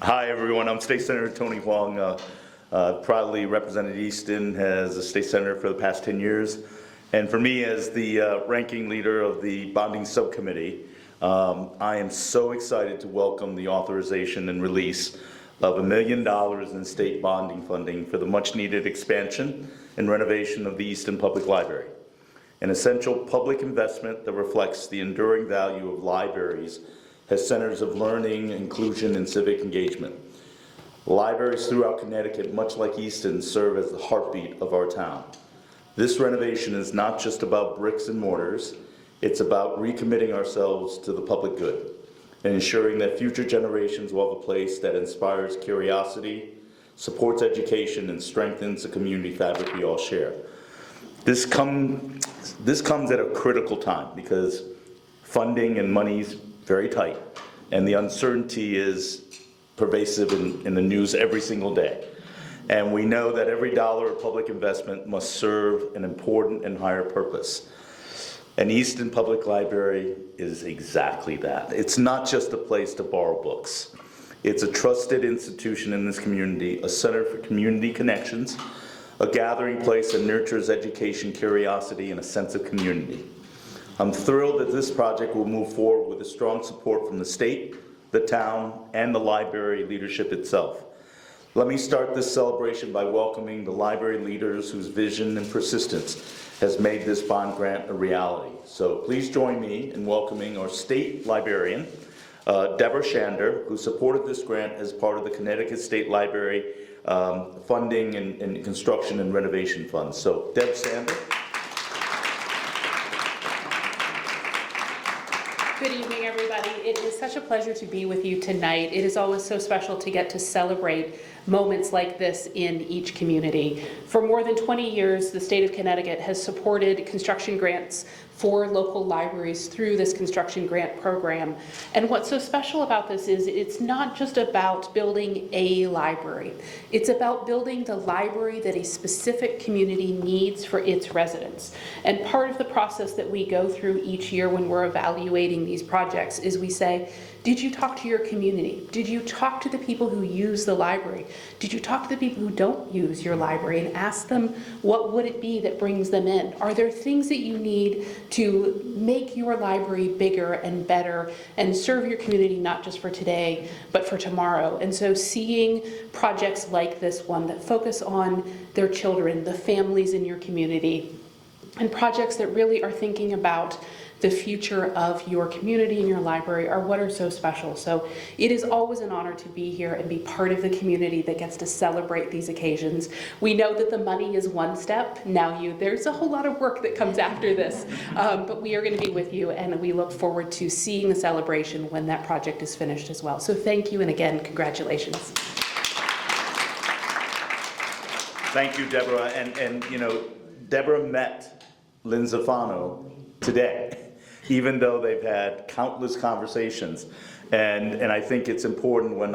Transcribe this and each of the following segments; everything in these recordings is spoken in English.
Hi, everyone. I'm State Senator Tony Huang. Proudly represented Easton as a state senator for the past 10 years. And for me, as the ranking leader of the bonding subcommittee, I am so excited to welcome the authorization and release of $1 million in state bonding funding for the much-needed expansion and renovation of the Easton Public Library, an essential public investment that reflects the enduring value of libraries as centers of learning, inclusion, and civic engagement. Libraries throughout Connecticut, much like Easton, serve as the heartbeat of our town. This renovation is not just about bricks and mortars, it's about recommitting ourselves to the public good and ensuring that future generations will have a place that inspires curiosity, supports education, and strengthens the community fabric we all share. This comes at a critical time because funding and money's very tight, and the uncertainty is pervasive in the news every single day. And we know that every dollar of public investment must serve an important and higher purpose. And Easton Public Library is exactly that. It's not just a place to borrow books. It's a trusted institution in this community, a center for community connections, a gathering place that nurtures education, curiosity, and a sense of community. I'm thrilled that this project will move forward with a strong support from the state, the town, and the library leadership itself. Let me start this celebration by welcoming the library leaders whose vision and persistence has made this bond grant a reality. So please join me in welcoming our state librarian, Deborah Shander, who supported this grant as part of the Connecticut State Library funding and construction and renovation funds. So Deb Shander. Good evening, everybody. It is such a pleasure to be with you tonight. It is always so special to get to celebrate moments like this in each community. For more than 20 years, the state of Connecticut has supported construction grants for local libraries through this construction grant program. And what's so special about this is it's not just about building a library. It's about building the library that a specific community needs for its residents. And part of the process that we go through each year when we're evaluating these projects is we say, did you talk to your community? Did you talk to the people who use the library? Did you talk to the people who don't use your library and ask them what would it be that brings them in? Are there things that you need to make your library bigger and better and serve your community not just for today, but for tomorrow? And so seeing projects like this one that focus on their children, the families in your community, and projects that really are thinking about the future of your community and your library are what are so special. So it is always an honor to be here and be part of the community that gets to celebrate these occasions. We know that the money is one step. Now there's a whole lot of work that comes after this, but we are going to be with you, and we look forward to seeing the celebration when that project is finished as well. So thank you, and again, congratulations. Thank you, Deborah. And you know, Deborah met Lynn Zafano today, even though they've had countless conversations. And I think it's important when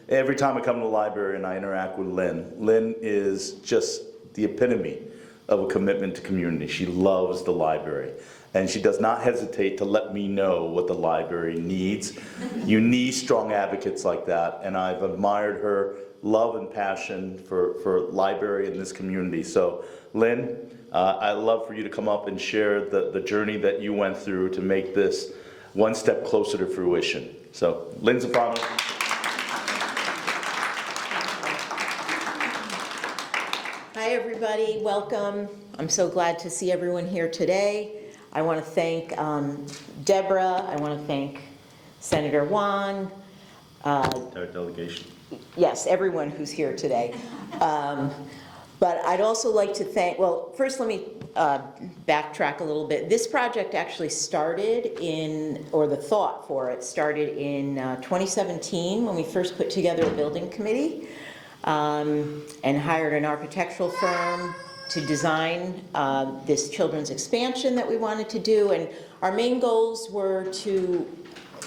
every time I come to the library and I interact with Lynn is just the epitome of a commitment to community. She loves the library, and she does not hesitate to let me know what the library needs. You need strong advocates like that, and I've admired her love and passion for library in this community. So Lynn, I'd love for you to come up and share the journey that you went through to make this one step closer to fruition. So, Lynn Zafano. Hi, everybody. Welcome. I'm so glad to see everyone here today. I want to thank Deborah. I want to thank Senator Huang. Our delegation. Yes, everyone who's here today. But I'd also like to thank, well, first let me backtrack a little bit. This project actually started the thought for it started in 2017 when we first put together a building committee and hired an architectural firm to design this children's expansion that we wanted to do. And our main goals were to,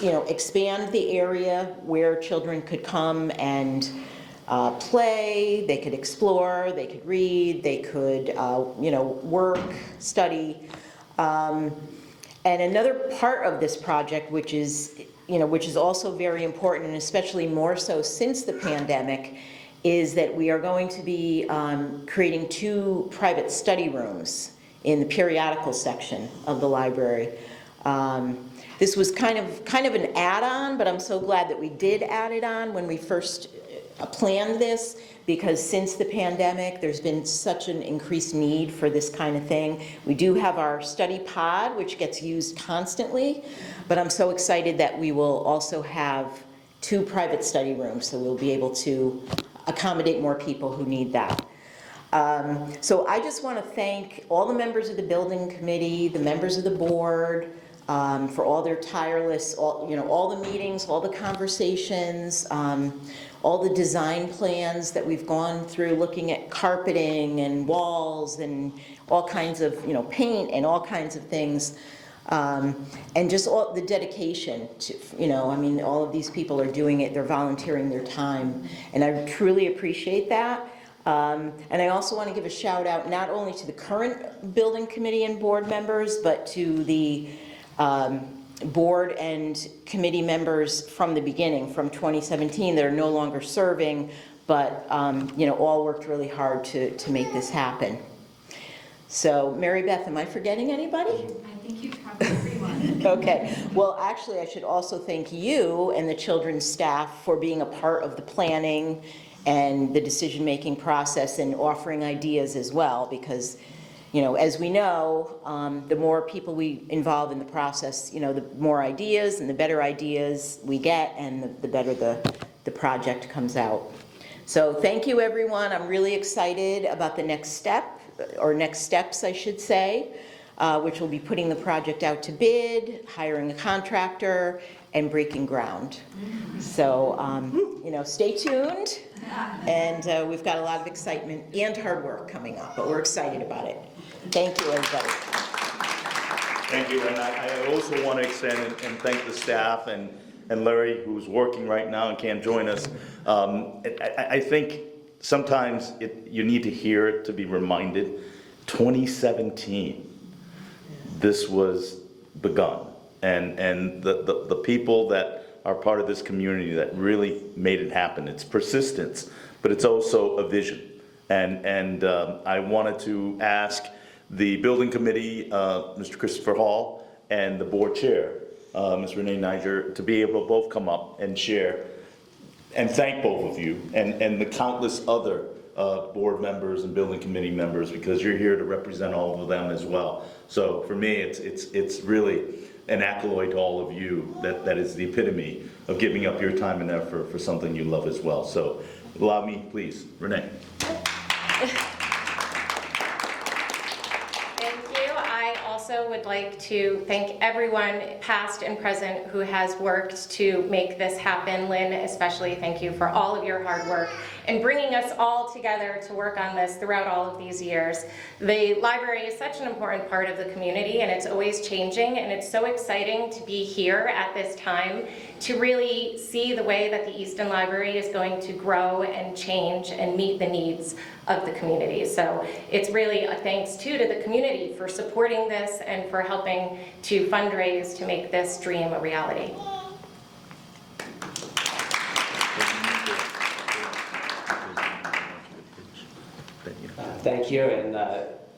expand the area where children could come and play, they could explore, they could read, they could, work, study. And another part of this project, which is which is also very important, and especially more so since the pandemic, is that we are going to be creating 2 private study rooms in the periodical section of the library. This was kind of an add-on, but I'm so glad that we did add it on when we first planned this, because since the pandemic, there's been such an increased need for this kind of thing. We do have our study pod, which gets used constantly, but I'm so excited that we will also have 2 private study rooms, so we'll be able to accommodate more people who need that. So I just want to thank all the members of the building committee, the members of the board, for all their tireless, all the meetings, all the conversations, all the design plans that we've gone through, looking at carpeting and walls and all kinds of, paint and all kinds of things. And just all the dedication to, all of these people are doing it, they're volunteering their time, and I truly appreciate that. And I also want to give a shout out not only to the current building committee and board members, but to the board and committee members from the beginning, from 2017, that are no longer serving, but all worked really hard to make this happen. So, Mary Beth, am I forgetting anybody? I think you covered everyone. Okay. Well, actually, I should also thank you and the children's staff for being a part of the planning and the decision-making process and offering ideas as well, because, as we know, the more people we involve in the process, the more ideas and the better ideas we get, and the better the project comes out. So thank you, everyone. I'm really excited about the next step, or next steps, I should say, which will be putting the project out to bid, hiring a contractor, and breaking ground. So, stay tuned, and we've got a lot of excitement and hard work coming up, but we're excited about it. Thank you, everybody. Thank you, and I also want to extend and thank the staff and Larry, who's working right now and can't join us. I think sometimes you need to hear it to be reminded. 2017, this was begun, and the people that are part of this community that really made it happen. It's persistence, but it's also a vision. And I wanted to ask the building committee, Mr. Christopher Hall, and the board chair, Ms. Renee Niger, to be able to both come up and share and thank both of you and the countless other board members and building committee members, because you're here to represent all of them as well. So for me, it's really an accolade to all of you that is the epitome of giving up your time and effort for something you love as well. So allow me, please, Renee. Would like to thank everyone, past and present, who has worked to make this happen. Lynn, especially, thank you for all of your hard work and bringing us all together to work on this throughout all of these years. The library is such an important part of the community, and it's always changing, and it's so exciting to be here at this time to really see the way that the Easton Library is going to grow and change and meet the needs of the community. So it's really a thanks to the community for supporting this and for helping to fundraise to make this dream a reality. Thank you, and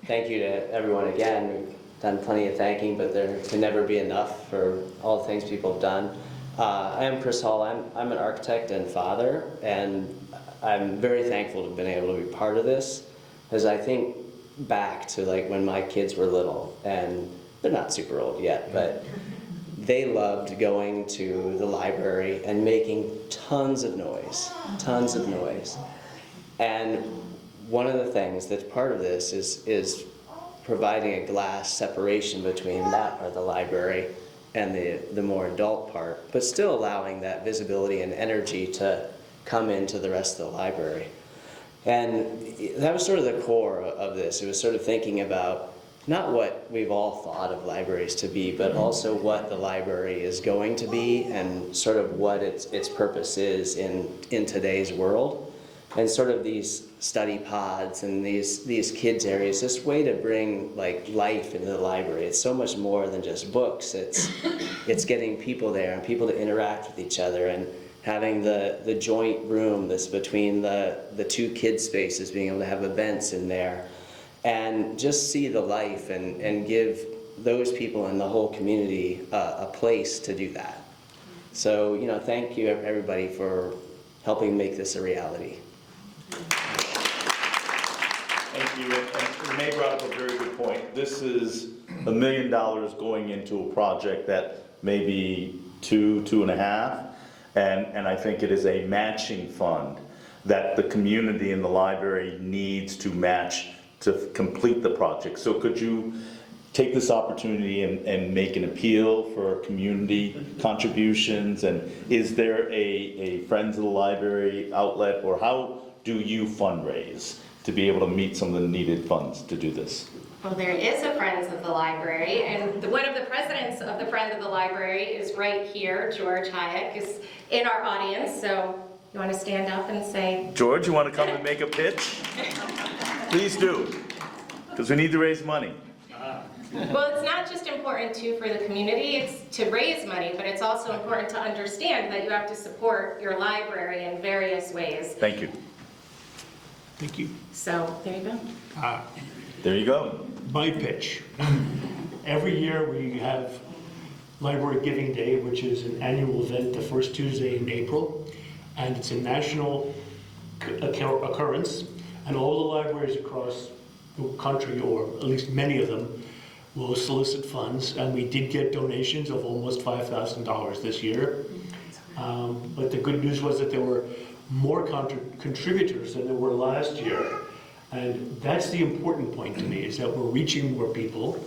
thank you to everyone again. We've done plenty of thanking, but there can never be enough for all the things people have done. I am Chris Hall. I'm an architect and father, and I'm very thankful to have been able to be part of this, as I think back to when my kids were little, and they're not super old yet, but they loved going to the library and making tons of noise. And one of the things that's part of this is providing a glass separation between that part of the library and the more adult part, but still allowing that visibility and energy to come into the rest of the library. And that was sort of the core of this. It was sort of thinking about not what we've all thought of libraries to be, but also what the library is going to be and sort of what its purpose is in today's world. and sort of these study pods and these kids areas, this way to bring like life into the library. It's so much more than just books. It's getting people there and people to interact with each other, and having the joint room that's between the two kids spaces, being able to have events in there and just see the life and give those people in the whole community a place to do that. So, you know, thank you everybody for helping make this a reality. Thank you. And Renee brought up a very good point. This is $1 million going into a project that may be 2.5, and I think it is a matching fund that the community and the library needs to match to complete the project. So could you take this opportunity and make an appeal for community contributions? And is there a Friends of the Library outlet, or how do you fundraise to be able to meet some of the needed funds to do this? Well, there is a Friends of the Library, and one of the presidents of the Friends of the Library is right here. George Hayek is in our audience, so you want to stand up and say... George, you want to come and make a pitch? Please do, because we need to raise money. Well, it's not just important too for the community, it's to raise money, but it's also important to understand that you have to support your library in various ways. Thank you. Thank you. So, there you go. There you go. My pitch. Every year we have Library Giving Day, which is an annual event the first Tuesday in April, and it's a national occurrence, and all the libraries across the country, or at least many of them, will solicit funds, and we did get donations of almost $5,000 this year. But the good news was that there were more contributors than there were last year. And that's the important point to me, is that we're reaching more people.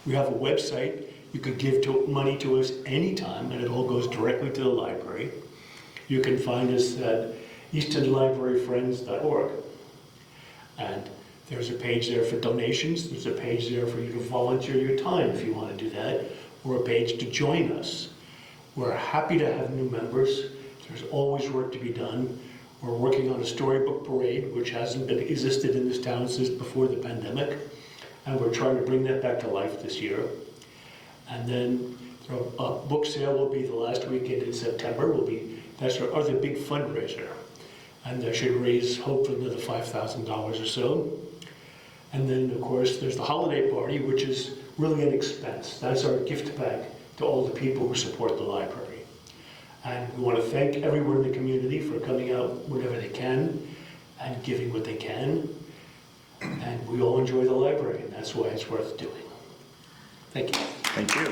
We have a website. You could give money to us anytime, and it all goes directly to the library. You can find us at eastonlibraryfriends.org. And there's a page there for donations. There's a page there for you to volunteer your time if you want to do that, or a page to join us. We're happy to have new members. There's always work to be done. We're working on a storybook parade, which hasn't existed in this town since before the pandemic, and we're trying to bring that back to life this year. And then a book sale will be the last weekend in September. That's our other big fundraiser, and that should raise hopefully another $5,000 or so. And then, of course, there's the holiday party, which is really an expense. That's our gift bag to all the people who support the library. And we want to thank everyone in the community for coming out whenever they can and giving what they can. And we all enjoy the library, and that's why it's worth doing. Thank you. Thank you.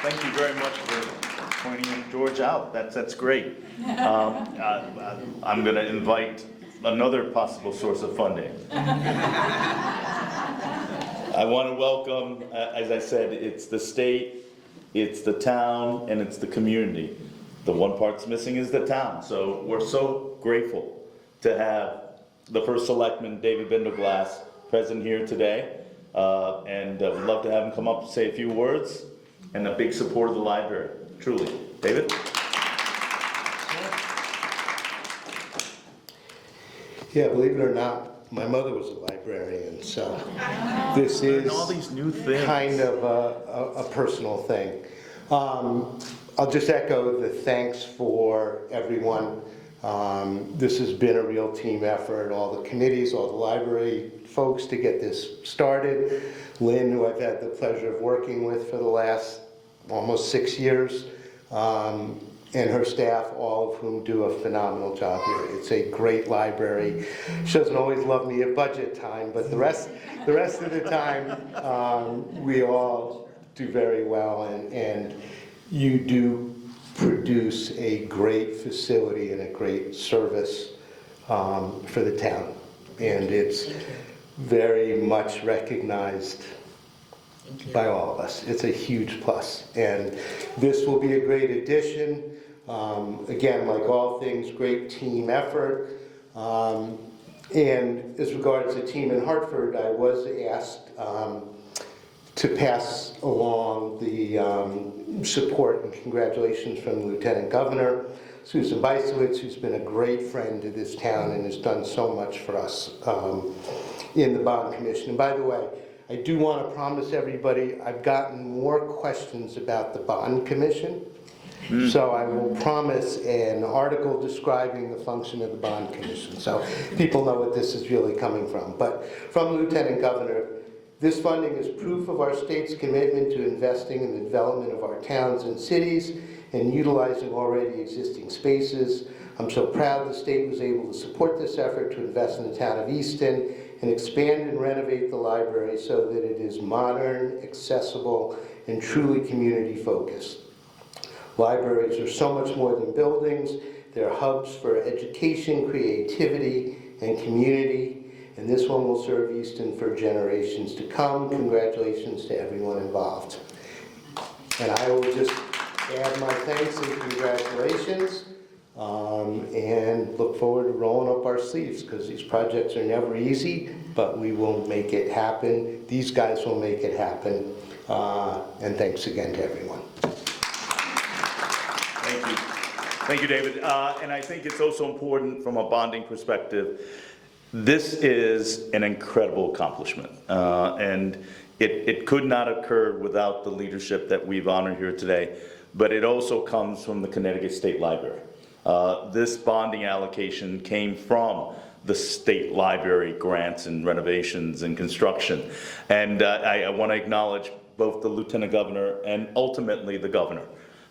Thank you very much for pointing George out. That's great. I'm going to invite another possible source of funding. I want to welcome, as I said, it's the state, it's the town, and it's the community. The one part's missing is the town. So we're so grateful to have the first selectman, David Bindleglass, present here today. And we'd love to have him come up and say a few words, and a big support of the library, truly. David? Yeah, believe it or not, my mother was a librarian, so this is all these new things. kind of a personal thing. I'll just echo the thanks for everyone. This has been a real team effort, all the committees, all the library folks to get this started. Lynn, who I've had the pleasure of working with for the last almost 6 years, and her staff, all of whom do a phenomenal job here. It's a great library. She doesn't always love me at budget time, but the rest of the time, we all do very well, and you do produce a great facility and a great service for the town. And it's very much recognized by all of us. It's a huge plus. And this will be a great addition. Again, like all things, great team effort. And as regards the team in Hartford, I was asked to pass along the support and congratulations from the Lieutenant Governor. Susan Beisowitz, who's been a great friend to this town and has done so much for us in the Bond Commission. And by the way, I do want to promise everybody, I've gotten more questions about the Bond Commission. So I will promise an article describing the function of the Bond Commission, so people know what this is really coming from. But from Lieutenant Governor, this funding is proof of our state's commitment to investing in the development of our towns and cities and utilizing already existing spaces. I'm so proud the state was able to support this effort to invest in the town of Easton and expand and renovate the library so that it is modern, accessible, and truly community-focused. Libraries are so much more than buildings. They're hubs for education, creativity, and community. And this one will serve Easton for generations to come. Congratulations to everyone involved. And I will just add my thanks and congratulations, and look forward to rolling up our sleeves, because these projects are never easy, but we will make it happen. These guys will make it happen. And thanks again to everyone. Thank you. Thank you, David. And I think it's also important from a bonding perspective. This is an incredible accomplishment. And it could not occur without the leadership that we've honored here today. But it also comes from the Connecticut State Library. This bonding allocation came from the state library grants and renovations and construction. And I want to acknowledge both the Lieutenant Governor and ultimately the Governor.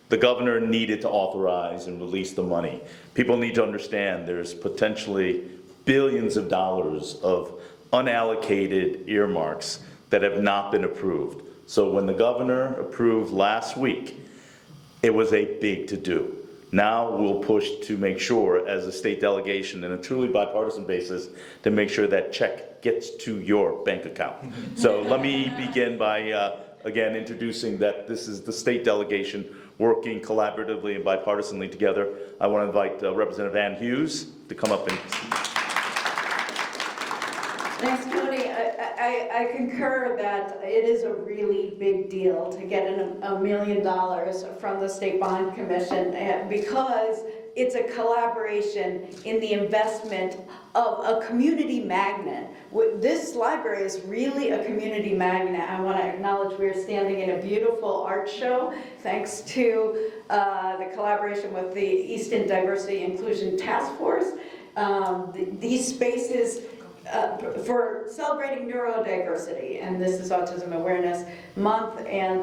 The Governor needed to authorize and release the money. People need to understand there's potentially billions of dollars of unallocated earmarks that have not been approved. So when the Governor approved last week, it was a big to-do. Now we'll push to make sure, as a state delegation, in a truly bipartisan basis, to make sure that check gets to your bank account. So let me begin by, again, introducing that this is the state delegation working collaboratively and bipartisanly together. I want to invite Representative Ann Hughes to come up and... Thanks, Tony. I concur that it is a really big deal to get $1 million from the State Bond Commission, because it's a collaboration in the investment of a community magnet. This library is really a community magnet. I want to acknowledge we're standing in a beautiful art show thanks to the collaboration with the Easton Diversity Inclusion Task Force. These spaces for celebrating neurodiversity, and this is Autism Awareness Month, and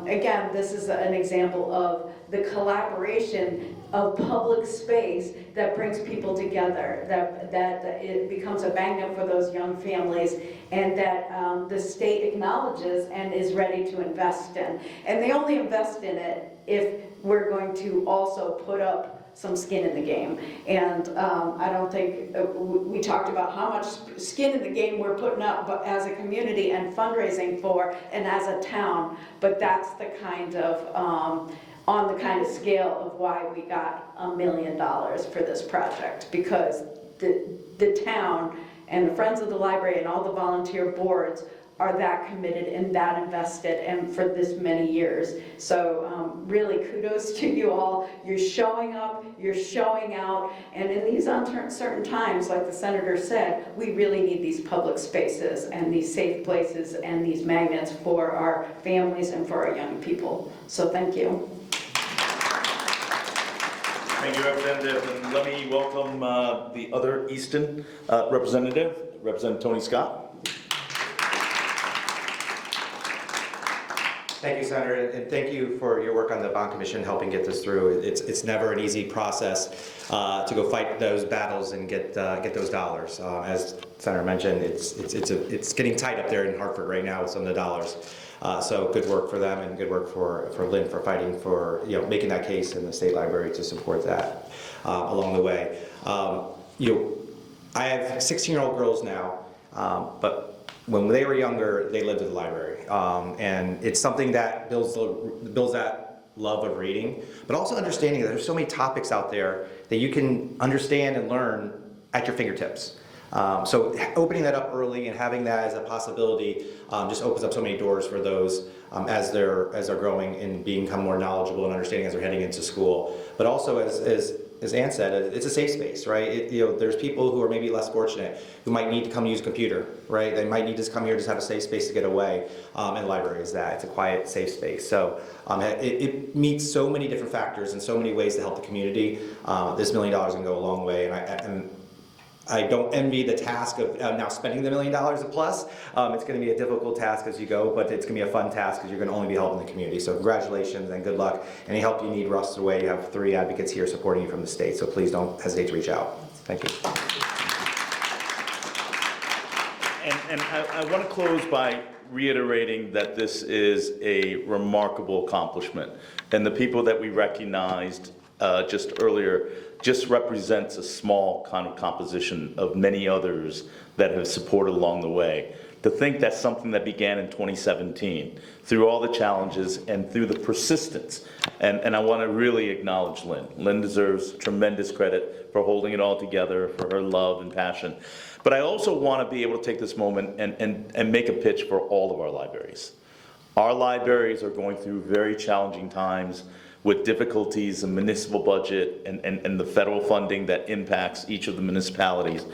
again, this is an example of the collaboration of public space that brings people together, that it becomes a magnet for those young families, and that the state acknowledges and is ready to invest in. And they only invest in it if we're going to also put up some skin in the game. And I don't think, we talked about how much skin in the game we're putting up but as a community and fundraising for and as a town, but that's the kind of, on the kind of scale of why we got $1 million for this project, because the town and the Friends of the Library and all the volunteer boards are that committed and that invested and for this many years. So really kudos to you all. You're showing up, you're showing out, and in these uncertain times, like the Senator said, we really need these public spaces and these safe places and these magnets for our families and for our young people. So thank you. Thank you, Representative. And let me welcome the other Easton representative, Representative Tony Scott. Thank you, Senator, and thank you for your work on the Bond Commission, helping get this through. It's never an easy process to go fight those battles and get those dollars. As Senator mentioned, it's getting tight up there in Hartford right now with some of the dollars. So good work for them, and good work for Lynn for fighting for, making that case in the state library to support that along the way. I have 16-year-old girls now, but when they were younger, they lived at the library, and it's something that builds that love of reading, but also understanding that there's so many topics out there that you can understand and learn at your fingertips. So opening that up early and having that as a possibility just opens up so many doors for those as they're growing and become more knowledgeable and understanding as they're heading into school. But also as as Ann said, it's a safe space, right? There's people who are maybe less fortunate who might need to come use a computer, right? They might need to come here just have a safe space to get away. And the library is that. It's a quiet, safe space. So it meets so many different factors and so many ways to help the community. This $1 million can go a long way, and I don't envy the task of now spending the $1 million plus. It's going to be a difficult task as you go, but it's going to be a fun task because you're going to only be helping the community. So congratulations and good luck. Any help you need, Russ away. You have 3 advocates here supporting you from the state, so please don't hesitate to reach out. Thank you. And I want to close by reiterating that this is a remarkable accomplishment. And the people that we recognized just earlier just represents a small kind of composition of many others that have supported along the way. To think that's something that began in 2017, through all the challenges and through the persistence. And I want to really acknowledge Lynn. Lynn deserves tremendous credit for holding it all together, for her love and passion. But I also want to be able to take this moment and make a pitch for all of our libraries. Our libraries are going through very challenging times with difficulties in municipal budget and the federal funding that impacts each of the municipalities.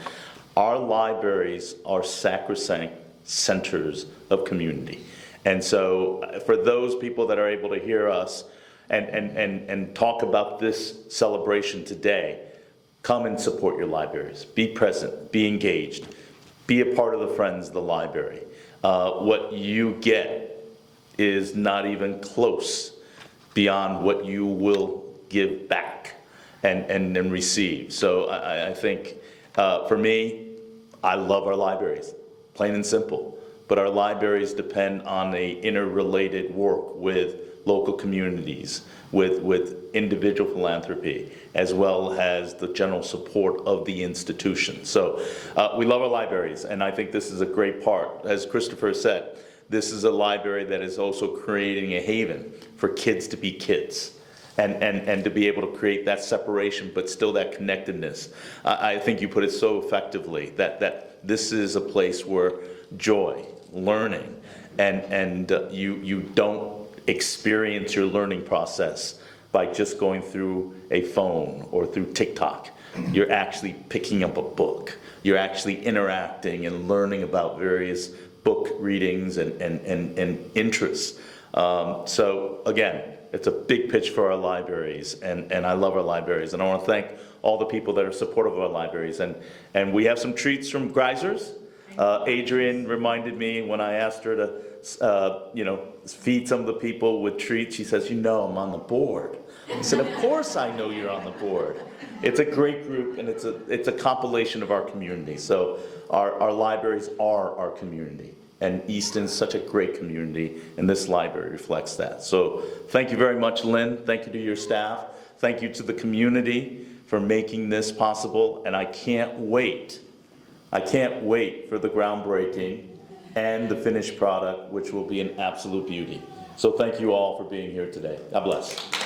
Our libraries are sacrosanct centers of community. And so for those people that are able to hear us and talk about this celebration today, come and support your libraries. Be present, be engaged, be a part of the Friends of the Library. What you get is not even close beyond what you will give back and receive. So I think for me, I love our libraries, plain and simple. But our libraries depend on a interrelated work with local communities, with individual philanthropy, as well as the general support of the institution. So we love our libraries, and I think this is a great part. As Christopher said, this is a library that is also creating a haven for kids to be kids and to be able to create that separation but still that connectedness. I think you put it so effectively that this is a place where joy, learning, and you don't experience your learning process by just going through a phone or through TikTok. You're actually picking up a book. You're actually interacting and learning about various book readings and interests. So again, it's a big pitch for our libraries, and I love our libraries. And I want to thank all the people that are supportive of our libraries. And we have some treats from Geysers. Adrian reminded me when I asked her to, feed some of the people with treats. She says, I'm on the board. I said, of course I know you're on the board. It's a great group, and it's a compilation of our community. So our libraries are our community. And Easton's such a great community, and this library reflects that. So thank you very much, Lynn. Thank you to your staff. Thank you to the community for making this possible. And I can't wait for the groundbreaking and the finished product, which will be an absolute beauty. So thank you all for being here today. God bless.